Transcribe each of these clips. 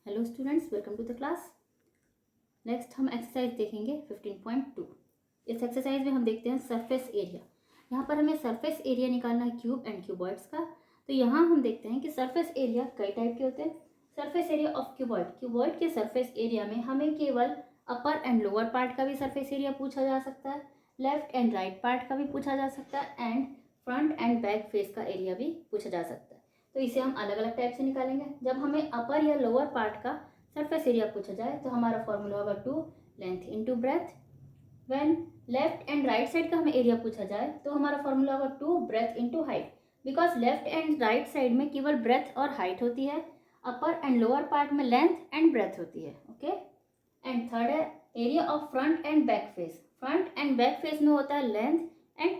Hello students, welcome to the class. Next हम exercise देखेंगे 15.2। इस एक्सरसाइज में हम देखते हैं सरफेस एरिया। यहाँ पर हमें सरफेस एरिया निकालना है क्यूब एंड क्यूबॉइड्स का। तो यहाँ हम देखते हैं कि सरफेस एरिया कई टाइप के होते हैं। Surface area of cuboid, cuboid के सरफेस एरिया में हमें केवल अपर एंड लोअर पार्ट का भी सरफेस एरिया पूछा जा सकता है, लेफ्ट एंड राइट पार्ट का भी पूछा जा सकता है, and front end back face का एरिया भी पूछा जा सकता है। तो इसे हम अलग अलग टाइप से निकालेंगे। जब हमें अपर या लोअर पार्ट का सरफेस एरिया पूछा जाए तो हमारा फॉर्मूला होगा 2 length into breath. When left and right side का हमें एरिया पूछा जाए तो हमारा फॉर्मूला होगा 2 breath into height, because left and right side में केवल ब्रेथ और हाइट होती है, अपर एंड लोअर पार्ट में लेंथ एंड ब्रेथ होती है। ओके। एंड थर्ड है area of front end back face. Front end back face में होता है लेंथ एंड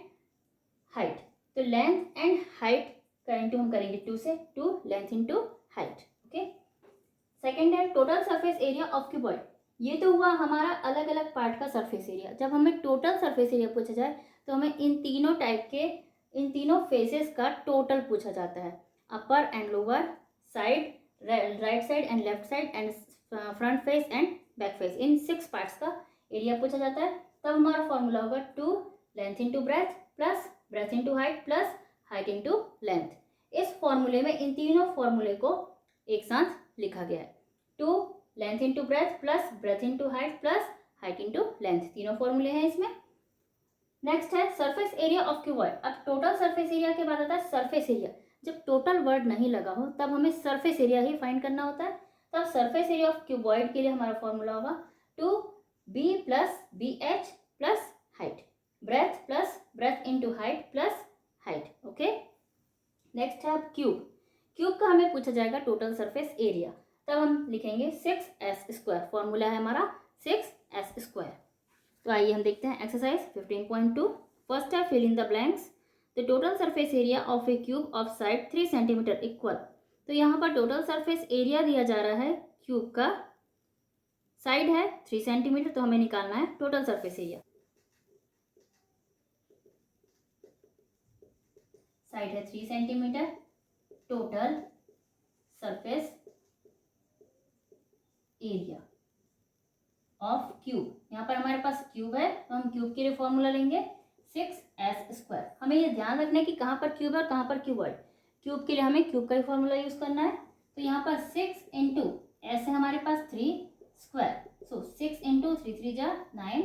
हाइट। तो लेंथ एंड हाइट का इंटू हम करेंगे 2 से, 2 length into height. Okay. Second है total surface area of cuboid. ये तो हुआ हमारा अलग अलग पार्ट का सरफेस एरिया। जब हमें टोटल सरफेस एरिया पूछा जाए तो हमें इन तीनों टाइप के, इन तीनों फेसेस का टोटल पूछा जाता है, upper and lower side, right side and left side, and front face and back face. इन 6 पार्ट्स का एरिया पूछा जाता है। तब हमारा फॉर्मूला होगा 2 length into breadth plus breadth into height plus height into length. इस फॉर्मूले में इन तीनों फॉर्मूले को एक साथ लिखा गया है। 2 length into breadth plus breadth into height plus height into length, तीनों फॉर्मूले हैं इसमें। नेक्स्ट है सरफेस एरिया ऑफ क्यूबॉइड। अब टोटल सरफेस एरिया के बाद आता है सरफेस एरिया। जब टोटल वर्ड नहीं लगा हो तब हमें सरफेस एरिया ही फाइंड करना होता है। तब सरफेस एरिया ऑफ क्यूबॉइड के लिए हमारा फॉर्मूला होगा 2b plus b h plus height, breadth plus breadth into height plus height. Okay. Next है अब क्यूब। क्यूब का हमें पूछा जाएगा टोटल सरफेस एरिया। तब हम लिखेंगे 6s²। फॉर्मूला है हमारा 6s²। तो आइए हम देखते हैं एक्सरसाइज 15.2। फर्स्ट है fill in the blanks. The total surface area of a cube of side 3 centimetre equal. तो यहाँ पर टोटल सरफेस एरिया दिया जा रहा है क्यूब का, साइड है 3 सेंटीमीटर, तो हमें निकालना है टोटल सरफेस एरिया। साइड है 3 centimetre, total surface area of cube. यहाँ पर हमारे पास क्यूब है तो हम क्यूब के लिए फॉर्मूला लेंगे 6s²। हमें ये ध्यान रखना है कि कहाँ पर क्यूब है और कहाँ पर क्यूबॉइड। क्यूब के लिए हमें क्यूब का ही फॉर्मूला यूज करना है। तो यहाँ पर 6 इंटू एस है हमारे पास 3², सो 6 इंटू 3 3 जा 9,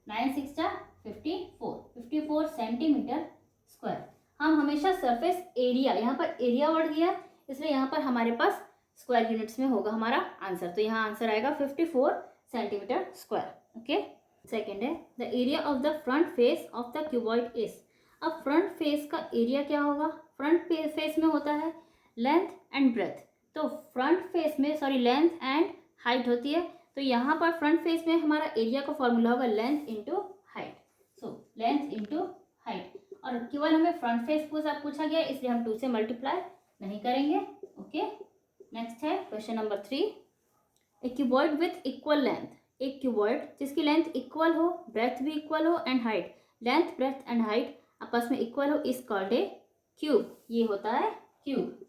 9 6 जा 54 सेंटीमीटर स्क्वायर। हम हमेशा सरफेस एरिया, यहाँ पर एरिया वर्ड दिया इसलिए यहाँ पर हमारे पास स्क्वायर यूनिट्स में होगा हमारा आंसर। तो यहाँ आंसर आएगा 54 सेंटीमीटर स्क्वायर। ओके। सेकेंड है the area of the front face of the cuboid is. अब फ्रंट फेस का एरिया क्या होगा? फ्रंट फेस में होता है लेंथ एंड ब्रेथ। तो फ्रंट फेस में लेंथ एंड हाइट होती है। तो यहाँ पर फ्रंट फेस में हमारा एरिया का फॉर्मूला होगा length into height. So length into height, और केवल हमें फ्रंट फेस पूछा गया इसलिए हम 2 से मल्टीप्लाई नहीं करेंगे। ओके। नेक्स्ट है question number 3। A cuboid with equal length. एक क्यूबॉइड जिसकी लेंथ इक्वल हो, ब्रेथ भी इक्वल हो and height, length breadth and height आपस में इक्वल हो, इज कॉल्ड ए क्यूब। ये होता है क्यूब।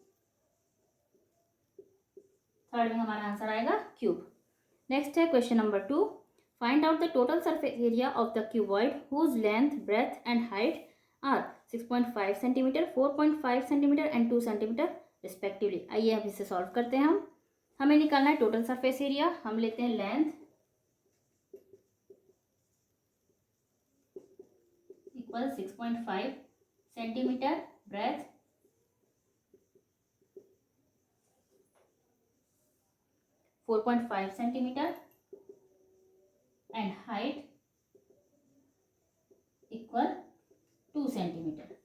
थर्ड में हमारा आंसर आएगा क्यूब। नेक्स्ट है question number 2। Find out the total surface area of the cuboid whose length breadth and height are 6.5 centimetre, 4.5 centimetre and 2 centimetre respectively. आइए अब इसे सॉल्व करते हैं। हमें निकालना है टोटल सरफेस एरिया। हम लेते हैं length equal 6.5 centimetre, breadth 4.5 centimetre and height equal 2 centimetre.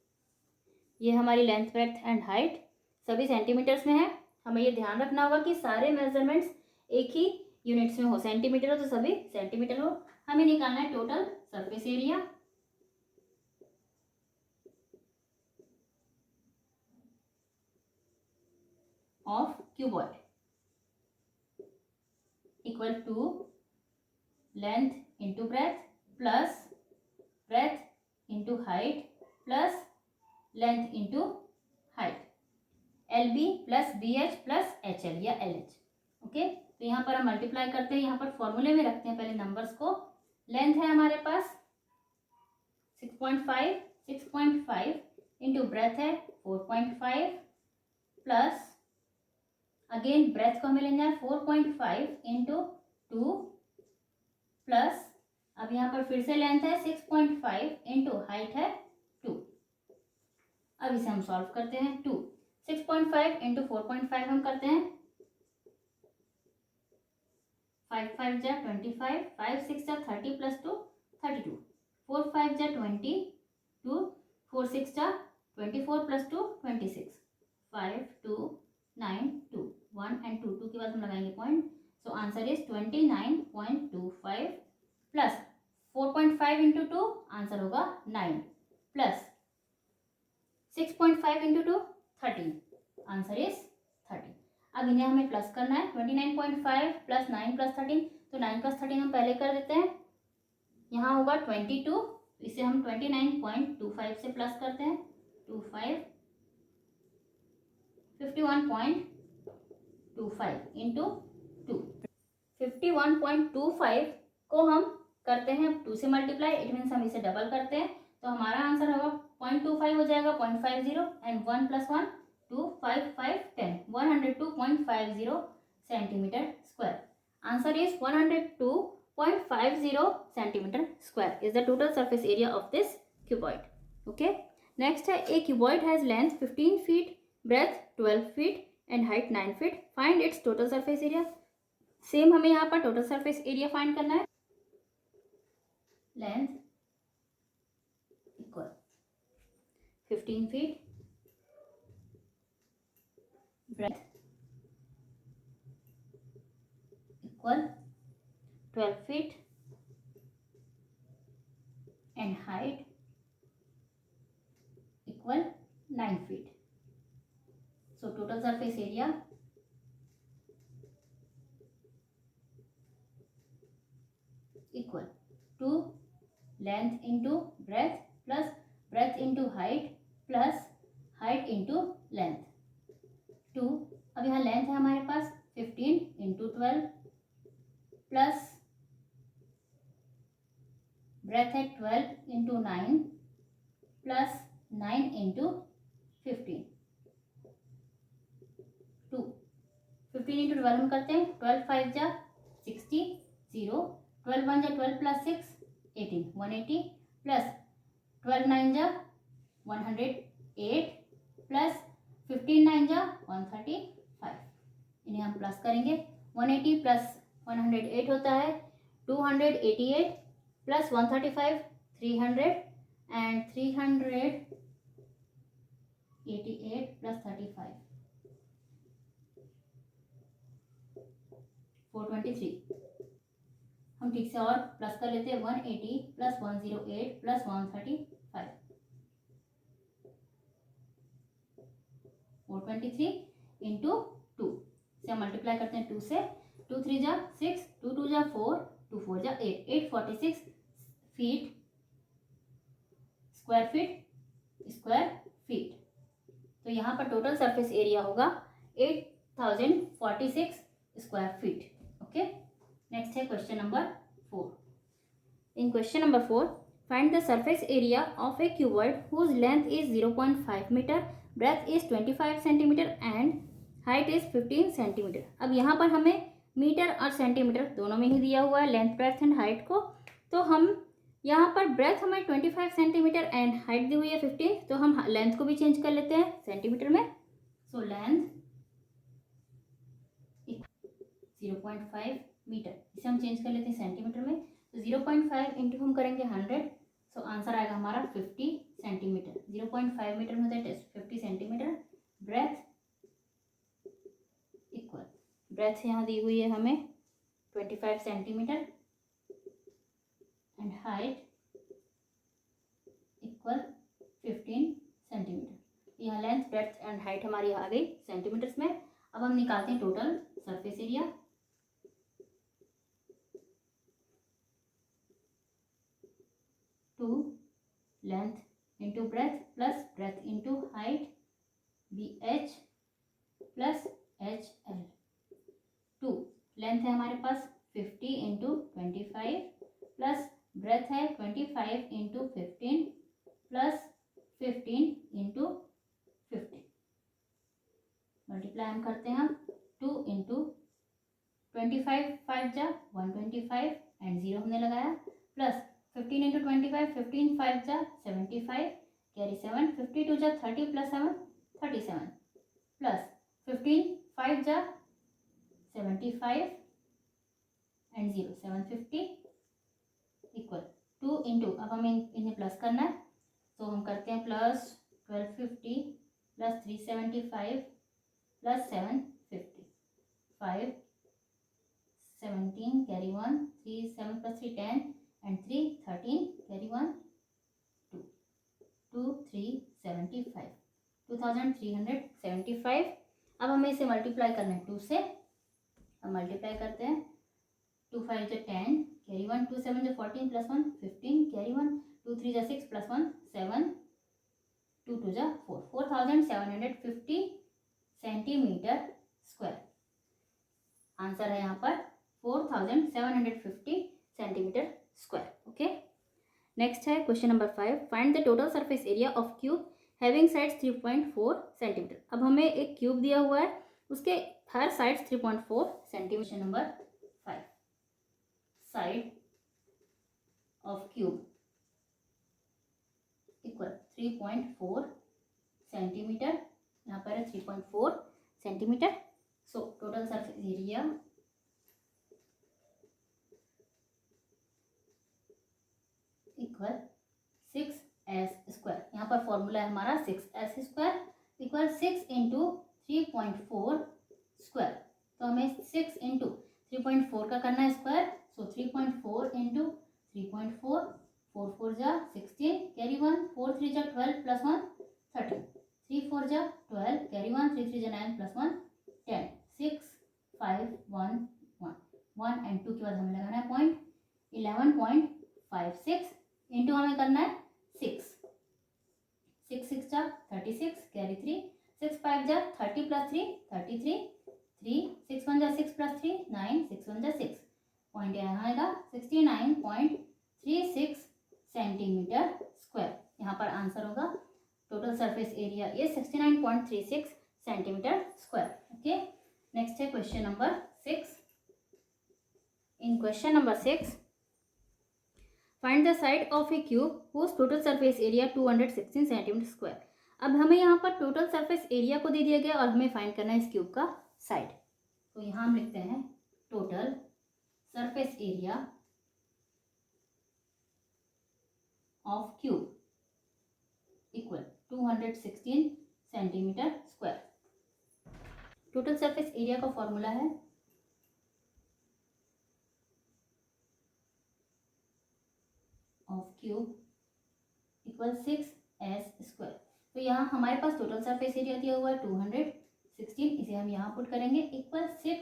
ये हमारी लेंथ ब्रेथ एंड हाइट सभी सेंटीमीटर्स में है। हमें ये ध्यान रखना होगा कि सारे मेजरमेंट्स एक ही यूनिट्स में हो। सेंटीमीटर हो तो सभी सेंटीमीटर हो। हमें निकालना है total surface area of cuboid equal to length into breadth plus breadth into height plus length into height, LB plus BH plus HL या LH। ओके। तो यहाँ पर हम मल्टीप्लाई करते हैं, यहाँ पर फॉर्मूले में रखते हैं पहले नंबर्स को। लेंथ है हमारे पास 6.5, 6.5 इंटू ब्रेथ है 4.5 प्लस अगेन ब्रेथ को हमें लेना है 4.5 इंटू 2 प्लस अब यहाँ पर फिर से लेंथ है 6.5 इंटू हाइट है 2। अब इसे हम सॉल्व करते हैं। 6.5 इंटू 4.5 हम करते हैं, 5 5 जा 25, 5 6 जा 30 प्लस 2 32, 4 5 जा 22, 4 6 जा 24 प्लस 2 26, 5 2 9 2 1 एंड 2 के बाद हम लगाएंगे point. So answer is 29.25 plus 4.5 into 2 answer होगा 9 प्लस 6.5 इंटू 2 13 आंसर इज 30। अब इन्हें हमें प्लस करना है 29.5 प्लस 9 प्लस 13, तो 9 प्लस 13 हम पहले कर देते हैं। यहाँ होगा 22, इसे हम 29.25 से प्लस करते हैं 25 51.25 इंटू 2। 51.25 को हम करते हैं 2 से मल्टीप्लाई, इट मीन्स हम इसे डबल करते हैं, तो हमारा आंसर होगा 0.25 हो जाएगा 0.50 and 1 plus 1 2 5 5 10 102.50 centimetre square. Answer is 102.50 centimetre square is the total surface area of this cuboid. Okay, next है a cuboid has length 15 feet, breadth 12 feet and height 9 feet, find its total surface area. Same हमें यहाँ पर total surface area find करना है। Length equal 15 feet, breadth equal 12 feet and height equal 9 feet. So total surface area equal to length into breadth plus breadth into height plus height into length 2। अब यहाँ length है हमारे पास 15 into 12 plus breadth है 12 into 9 plus 9 into 15 2। 15 into 12 हम करते हैं, 12 5 जा 60 0, 12 1 जा 12 प्लस 6 18 180 प्लस 12 9 जा 108 प्लस 15 9 जा 135। इन्हें हम प्लस करेंगे, 180 प्लस 108 होता है 288 प्लस 135 300 एंड 388 प्लस 35 423। हम ठीक से और प्लस कर लेते हैं, 180 प्लस 108 प्लस 135 423 इंटू 2 से हम मल्टीप्लाई करते हैं 2 से, 2 3 जा 6, 2 2 जा 4, 2 4 जा 8, 846 फीट स्क्वायर फीट। तो यहाँ पर टोटल सरफेस एरिया होगा 8046 स्क्वायर फीट। ओके, नेक्स्ट है question number 4। In question number 4 find the surface area of a cuboid whose length is 0.5 metre, breadth is 25 centimetre and height is 15 centimetre. अब यहाँ पर हमें metre और centimetre दोनों में ही दिया हुआ है लेंथ ब्रेथ एंड हाइट को, तो हम यहाँ पर ब्रेथ हमें 25 सेंटीमीटर एंड हाइट दी हुई है 15, तो हम लेंथ को भी चेंज कर लेते हैं सेंटीमीटर में। सो लेंथ 0.5 मीटर, इसे हम चेंज कर लेते हैं सेंटीमीटर में, तो 0.5 इंटू हम करेंगे 100, सो आंसर आएगा हमारा 50 सेंटीमीटर। 0.5 मीटर में होता है 50 सेंटीमीटर। ब्रेथ इक्वल, ब्रेथ यहाँ दी हुई है हमें 25 centimetre and height equal 15 centimetre. यहाँ लेंथ ब्रेथ एंड हाइट हमारी आ गई सेंटीमीटर्स में। अब हम निकालते हैं total surface area. Two length into breadth plus breadth into height BH plus HL। 2 length है हमारे पास 50 इंटू 25 प्लस ब्रेथ है 25 इंटू 15 प्लस 15 इंटू 50। मल्टीप्लाई हम करते हैं हम 2 इंटू 25 5 जा 125 एंड 0 हमने लगाया प्लस 15 इंटू 25 15 5 जा 75 कैरी 7 52 जा 30 प्लस 7 37 प्लस 15 5 जा 75 एंड 0 750 इक्वल 2 इंटू, अब हमें इन्हें प्लस करना है तो हम करते हैं plus 1250 plus 375 plus 750 5 17 carry 1 3 7 plus 3 10 and 3 13 carry 1 2 2 3 75 2375। अब हमें इसे मल्टीप्लाई करना है 2 से, हम मल्टीप्लाई करते हैं 2 5 जो 10 कैरी 1 2 7 जो 14 प्लस 1 15 कैरी 1 2 3 जो 6 प्लस 1 7 2 2 जो 4 4750 सेंटीमीटर स्क्वायर। आंसर है यहाँ पर 4750 सेंटीमीटर स्क्वायर। ओके, नेक्स्ट है question number 5, find the total surface area of cube having sides 3.4 centimetre. अब हमें एक क्यूब दिया हुआ है, उसके हर sides 3.4 centimetre. Number 5, side of cube equal 3.4 centimetre, यहाँ पर है 3.4 centimetre. So total surface area equal 6s square. यहाँ पर फॉर्मूला है हमारा 6s square equal 6 into 3.4 square. तो हमें 6 इंटू 3.4 का करना है स्क्वायर, सो 3.4 इंटू 3.4 4 4 जा 16 कैरी 1 4 3 जा 12 प्लस 1 13 3 4 जा 12 कैरी 1 3 3 जा 9 प्लस 1 10 6 5 1 1 1 एंड 2 के बाद हमें लगाना है पॉइंट 11.56 इंटू हमें करना है 6 6 6 जा 36 कैरी 3 6 5 जा 30 प्लस 3 33 3 6 1 जा 6 प्लस 3 9 6 1 जा 6 पॉइंट यहाँ आएगा 69.36 सेंटीमीटर स्क्वायर। यहाँ पर आंसर होगा total surface area is 69.36 centimetre square. Okay, next है question number 6। In question number 6, find the side of a cube whose total surface area 216 centimetre square. अब हमें यहाँ पर टोटल सरफेस एरिया को दे दिया गया और हमें फाइंड करना है इस क्यूब का साइड। तो यहाँ हम लिखते हैं total surface area of cube equal 216 centimetre square. Total surface area का फॉर्मूला है of cube equal 6s square. तो यहाँ हमारे पास टोटल सरफेस एरिया दिया हुआ है 216, इसे हम यहाँ पुट करेंगे equal 6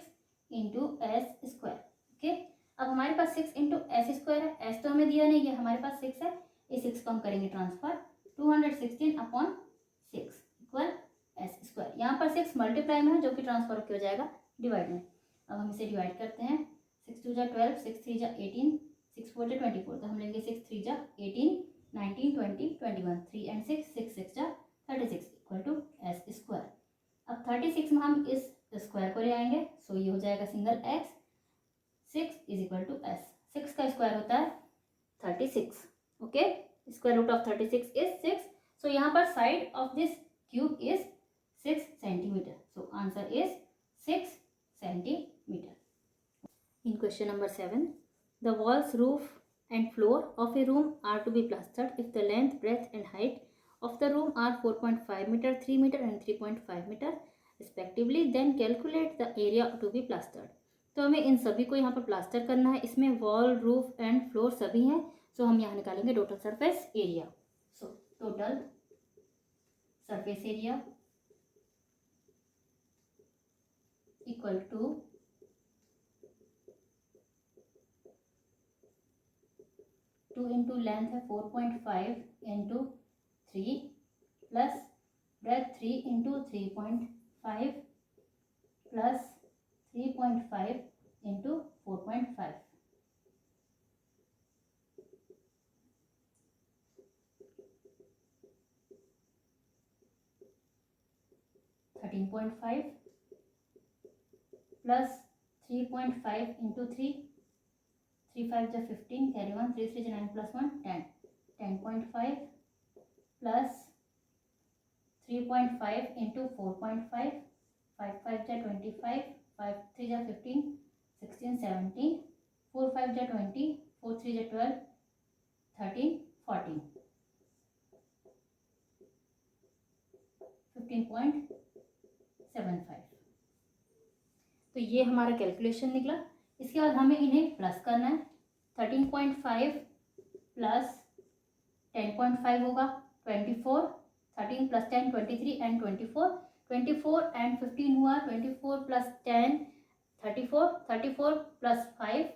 into S square. Okay, अब हमारे पास 6 इंटू एस स्क्वायर है, एस तो हमें दिया नहीं, ये हमारे पास 6 है, इस 6 को हम करेंगे transfer 216 upon 6 equal S square. यहाँ पर 6 मल्टीप्लाई में है जो कि ट्रांसफर हो जाएगा डिवाइड में। अब हम इसे डिवाइड करते हैं 6 2 जा 12 6 3 जा 18 6 4 जा 24, तो हम लेंगे 6 3 जा 18 19 20 21 3 एंड 6 6 6 जा 36 इक्वल टू एस स्क्वायर। अब 36 में हम इस स्क्वायर को ले आएंगे, सो ये हो जाएगा single x 6 is equal to s. 6 का स्क्वायर होता है 36। Okay, square root of 36 is 6। So यहाँ पर side of this cube is 6 centimetre, so answer is 6 centimetre. In question number 7, the walls, roof and floor of a room are to be plastered if the length, breadth and height of the room are 4.5 meter, 3 meter and 3.5 meter respectively, then calculate the area to be plastered. तो हमें इन सभी को यहाँ पर plaster करना है, इसमें wall, roof and floor सभी हैं, सो हम यहाँ निकालेंगे total surface area. So total surface area equal to 2 into length है 4.5 into 3 plus breadth 3 into 3.5 plus 3.5 13.5 plus 3.5 into 3, 3 5 जा 15, कैरी 1, 3 3 जा 9 प्लस 1 10, 10.5 प्लस 3.5 इंटू 4.5, 5 5 जा 25, 5 3 जा 15, 16 17, 4 5 जा 20, 4 3 जा 12, 13 14, 15.75। तो ये हमारा कैलकुलेशन निकला। इसके बाद हमें इन्हें प्लस करना है। 13.5 प्लस 10.5 होगा 24, 13 प्लस 10 23 एंड 24, 24 एंड 15 हुआ 24 प्लस 10 34, 34 प्लस 5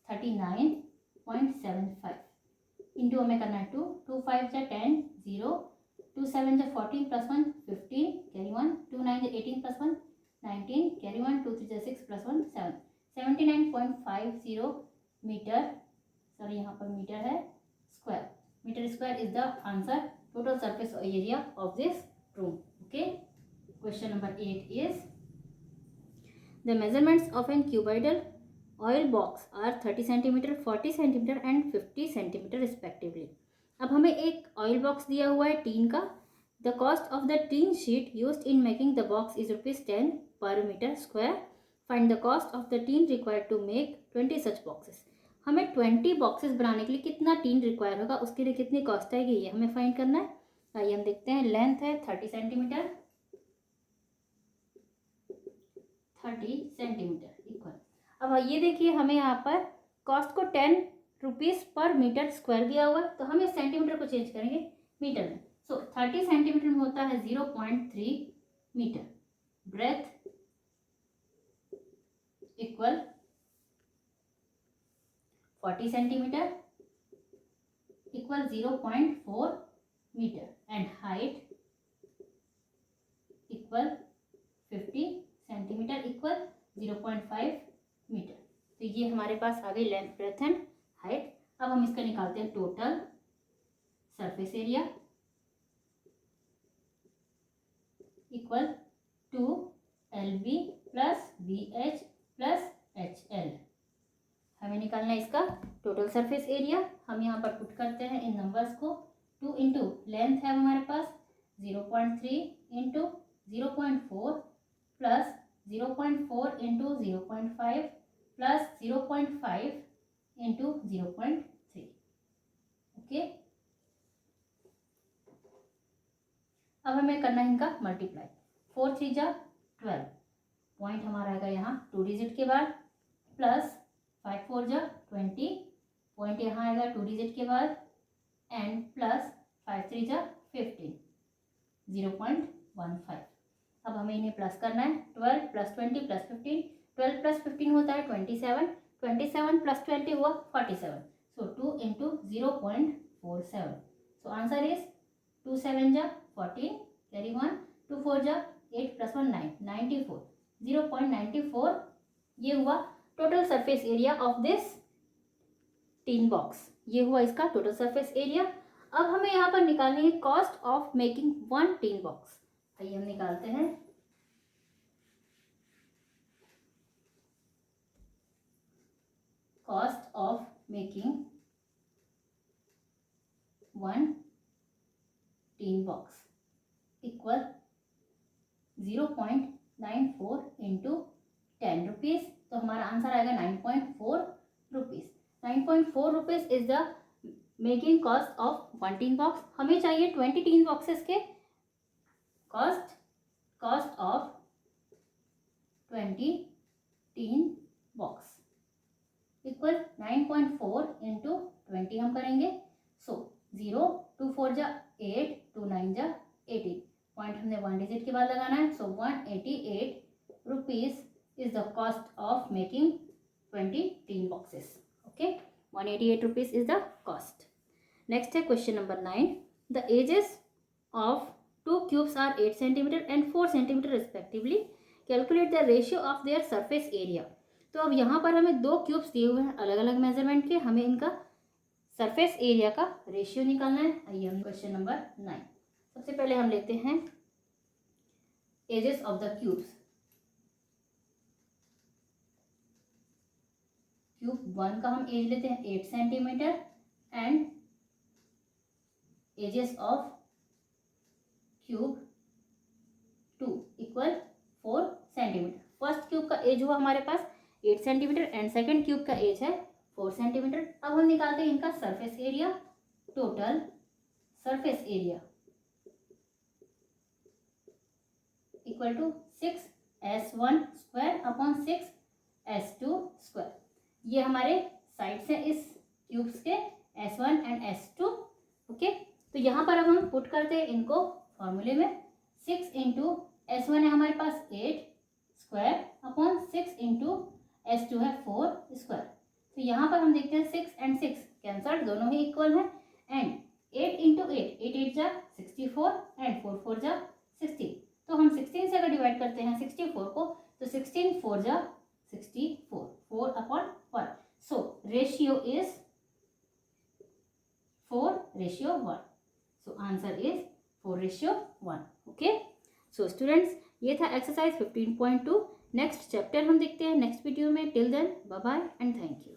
39.75 इंटू हमें करना है 2, 2 5 जा 10 0, 2 7 जा 14 प्लस 1 15, कैरी 1, 2 9 जा 18 प्लस 1 19, कैरी 1, 2 3 जा 6 प्लस 1 7, 79.50 मीटर, सॉरी यहाँ पर मीटर है square, metre square is the answer, total surface area of this room. Okay, question number 8 is the measurements of an cuboidal oil box are 30 cm, 40 cm and 50 cm respectively. अब हमें एक oil box दिया हुआ है tin का। The cost of the tin sheet used in making the box is ₹10 per meter square. Find the cost of the tin required to make 20 such boxes. हमें 20 boxes बनाने के लिए कितना टीन रिक्वायर होगा, उसके लिए कितनी कॉस्ट आएगी, ये हमें फाइंड करना है। आइए हम देखते हैं। लेंथ है 30 सेंटीमीटर, 30 सेंटीमीटर इक्वल। अब ये देखिए हमें यहाँ पर कॉस्ट को 10 रुपीज़ पर मीटर स्क्वायर दिया हुआ है, तो हम इस सेंटीमीटर को चेंज करेंगे मीटर में। सो 30 सेंटीमीटर में होता है 0.3 metre. Breadth equal 40 centimetre equal 0.4 metre and height equal 50 centimetre equal 0.5 metre. तो ये हमारे पास आ गई लेंथ, ब्रेथ एंड हाइट। अब हम इसका निकालते हैं total surface area equal 2LB plus BH plus HL। हमें निकालना है इसका टोटल सरफेस एरिया। हम यहाँ पर पुट करते हैं इन नंबर्स को। 2 इंटू लेंथ है हमारे पास 0.3 into 0.4 plus 0.4 into 0.5 plus 0.5 into 0.3। Okay, अब हमें करना है इनका मल्टीप्लाई। 4 3 जा 12, पॉइंट हमारा आएगा यहाँ 2 डिजिट के बाद, प्लस 5 4 जा 20, पॉइंट यहाँ आएगा 2 डिजिट के बाद, एंड प्लस 5 3 जा 15, 0.15। अब हमें इन्हें प्लस करना है। 12 प्लस 20 प्लस 15, 12 प्लस 15 होता है 27, 27 प्लस 20 हुआ 47। सो 2 इंटू 0.47। सो आंसर इज 2 7 जा 14, कैरी 1, 2 4 जा 8 प्लस 1 9, 94, 0.94। ये हुआ total surface area of this tin box. ये हुआ इसका टोटल सरफेस एरिया। अब हमें यहाँ पर निकालनी है cost of making 1 tin box. आइए हम निकालते हैं। Cost of making 1 tin box equal 0.94 into 10 rupees. तो हमारा आंसर आएगा 9.4 rupees. 9.4 rupees is the making cost of 1 tin box. हमें चाहिए 20 टीन बॉक्सेस के cost of 20 tin box equal 9.4 into 20 हम करेंगे। सो 0 2 4 जा 8, 2 9 जा 18, पॉइंट हमने 1 डिजिट के बाद लगाना है। सो 188 rupees is the cost of making 20 tin boxes. Okay, 188 rupees is the cost. Next है question number 9. The ages of 2 cubes are 8 cm and 4 cm respectively. Calculate the ratio of their surface area. तो अब यहाँ पर हमें 2 cubes दिए हुए हैं अलग अलग मेजरमेंट के, हमें इनका सरफेस एरिया का रेशियो निकालना है। आइए हम क्वेश्चन नंबर 9। सबसे पहले हम लेते हैं edges of the cubes. Cube 1 का हम एज लेते हैं 8 centimetre and edges of cube 2 equal 4 centimetre. First cube का एज हुआ हमारे पास 8 सेंटीमीटर एंड सेकंड क्यूब का एज है 4 सेंटीमीटर। अब हम निकालते हैं इनका surface area. Total surface area equal to 6s1 square upon 6s2 square. ये हमारे साइड्स हैं इस क्यूब्स के s1 एंड s2। ओके, तो यहाँ पर अब हम पुट करते हैं इनको फॉर्मूले में। 6 इंटू s1 है हमारे पास 8 स्क्वायर अपॉन 6 इंटू s2 है 4 स्क्वायर। तो यहाँ पर हम देखते हैं 6 एंड 6 कैंसल्ड, दोनों ही इक्वल हैं एंड 8 इंटू 8, 8 8 जा 64 एंड 4 4 जा 16। तो हम 16 से अगर डिवाइड करते हैं 64 को तो 16 4 जा 64, 4 upon 1। So ratio is 4:1। So answer is 4:1। Okay, so students ये था एक्सरसाइज 15.2। नेक्स्ट चैप्टर हम देखते हैं नेक्स्ट वीडियो में। Till then bye bye and thank you.